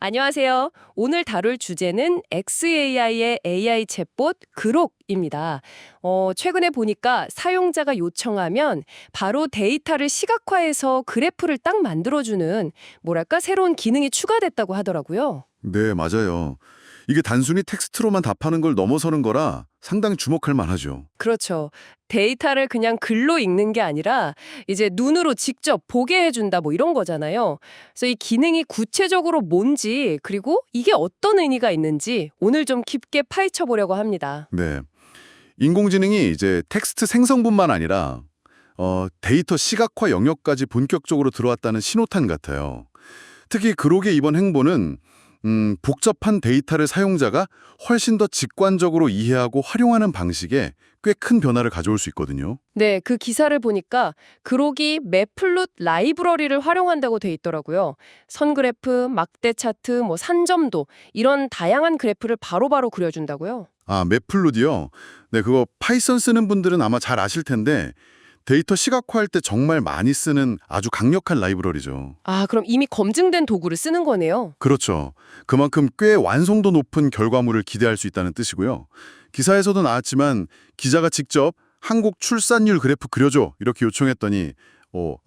안녕하세요. 오늘 다룰 주제는 xAI의 AI 챗봇 그록입니다. 최근에 보니까 사용자가 요청하면 바로 데이터를 시각화해서 그래프를 딱 만들어주는 뭐랄까 새로운 기능이 추가됐다고 하더라고요. 네, 맞아요. 이게 단순히 텍스트로만 답하는 걸 넘어서는 거라 상당히 주목할 만하죠. 그렇죠. 데이터를 그냥 글로 읽는 게 아니라 이제 눈으로 직접 보게 해준다 뭐 이런 거잖아요. 그래서 이 기능이 구체적으로 뭔지 그리고 이게 어떤 의미가 있는지 오늘 좀 깊게 파헤쳐 보려고 합니다. 네. 인공지능이 이제 텍스트 생성뿐만 아니라 데이터 시각화 영역까지 본격적으로 들어왔다는 신호탄 같아요. 특히 그록의 이번 행보는 복잡한 데이터를 사용자가 훨씬 더 직관적으로 이해하고 활용하는 방식에 꽤 큰 변화를 가져올 수 있거든요. 네, 그 기사를 보니까 그록이 매플룻 라이브러리를 활용한다고 돼 있더라고요. 선그래프, 막대 차트, 뭐 산점도 이런 다양한 그래프를 바로바로 그려준다고요. 아, 매플루디요? 네, 그거 파이썬 쓰는 분들은 아마 잘 아실 텐데 데이터 시각화할 때 정말 많이 쓰는 아주 강력한 라이브러리죠. 아, 그럼 이미 검증된 도구를 쓰는 거네요. 그렇죠. 그만큼 꽤 완성도 높은 결과물을 기대할 수 있다는 뜻이고요. 기사에서도 나왔지만 기자가 직접 한국 출산율 그래프 그려줘 이렇게 요청했더니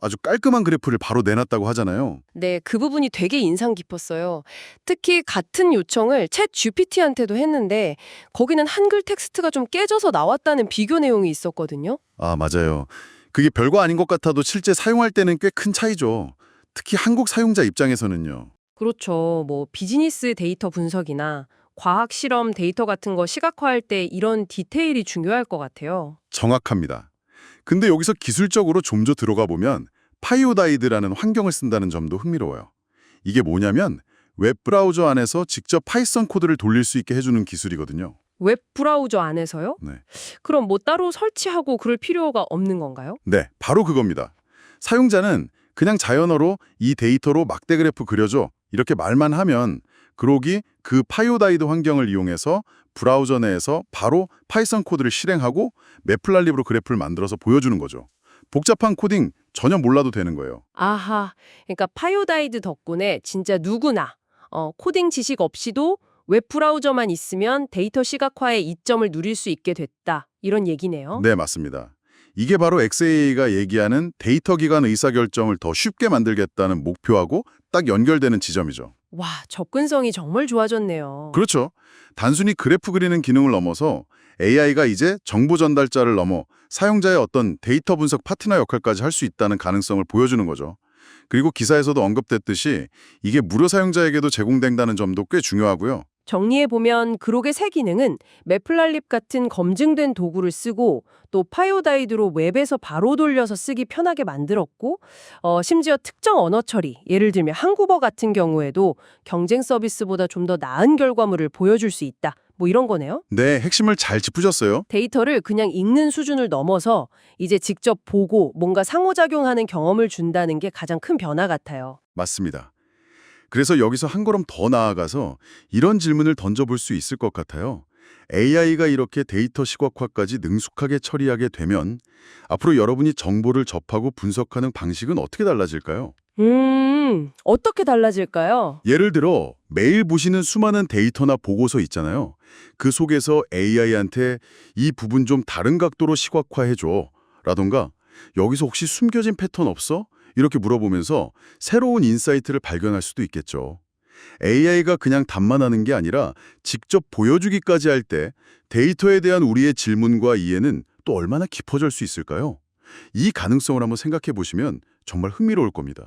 아주 깔끔한 그래프를 바로 내놨다고 하잖아요. 네, 그 부분이 되게 인상 깊었어요. 특히 같은 요청을 챗 GPT한테도 했는데 거기는 한글 텍스트가 좀 깨져서 나왔다는 비교 내용이 있었거든요. 아, 맞아요. 그게 별거 아닌 것 같아도 실제 사용할 때는 꽤 큰 차이죠. 특히 한국 사용자 입장에서는요. 그렇죠. 뭐 비즈니스 데이터 분석이나 과학 실험 데이터 같은 거 시각화할 때 이런 디테일이 중요할 것 같아요. 정확합니다. 근데 여기서 기술적으로 좀 더 들어가 보면 파이오다이드라는 환경을 쓴다는 점도 흥미로워요. 이게 뭐냐면 웹브라우저 안에서 직접 파이썬 코드를 돌릴 수 있게 해주는 기술이거든요. 웹 브라우저 안에서요? 네. 그럼 뭐 따로 설치하고 그럴 필요가 없는 건가요? 네, 바로 그겁니다. 사용자는 그냥 자연어로 이 데이터로 막대 그래프 그려줘 이렇게 말만 하면 그록이 그 파이오다이드 환경을 이용해서 브라우저 내에서 바로 파이썬 코드를 실행하고 매플랄lib로 그래프를 만들어서 보여주는 거죠. 복잡한 코딩 전혀 몰라도 되는 거예요. 아하, 그러니까 파이오다이드 덕분에 진짜 누구나 코딩 지식 없이도 웹 브라우저만 있으면 데이터 시각화의 이점을 누릴 수 있게 됐다. 이런 얘기네요. 네, 맞습니다. 이게 바로 XAI가 얘기하는 데이터 기반 의사결정을 더 쉽게 만들겠다는 목표하고 딱 연결되는 지점이죠. 와, 접근성이 정말 좋아졌네요. 그렇죠. 단순히 그래프 그리는 기능을 넘어서 AI가 이제 정보 전달자를 넘어 사용자의 어떤 데이터 분석 파트너 역할까지 할 수 있다는 가능성을 보여주는 거죠. 그리고 기사에서도 언급됐듯이 이게 무료 사용자에게도 제공된다는 점도 꽤 중요하고요. 정리해보면 그록의 새 기능은 매플랄립 같은 검증된 도구를 쓰고 또 파이오다이드로 웹에서 바로 돌려서 쓰기 편하게 만들었고 심지어 특정 언어 처리, 예를 들면 한국어 같은 경우에도 경쟁 서비스보다 좀 더 나은 결과물을 보여줄 수 있다. 뭐 이런 거네요. 네, 핵심을 잘 짚으셨어요. 데이터를 그냥 읽는 수준을 넘어서 이제 직접 보고 뭔가 상호작용하는 경험을 준다는 게 가장 큰 변화 같아요. 맞습니다. 그래서 여기서 한 걸음 더 나아가서 이런 질문을 던져볼 수 있을 것 같아요. AI가 이렇게 데이터 시각화까지 능숙하게 처리하게 되면 앞으로 여러분이 정보를 접하고 분석하는 방식은 어떻게 달라질까요? 어떻게 달라질까요? 예를 들어 매일 보시는 수많은 데이터나 보고서 있잖아요. 그 속에서 AI한테 이 부분 좀 다른 각도로 시각화해줘 라던가 여기서 혹시 숨겨진 패턴 없어? 이렇게 물어보면서 새로운 인사이트를 발견할 수도 있겠죠. AI가 그냥 답만 하는 게 아니라 직접 보여주기까지 할 때 데이터에 대한 우리의 질문과 이해는 또 얼마나 깊어질 수 있을까요? 이 가능성을 한번 생각해 보시면 정말 흥미로울 겁니다.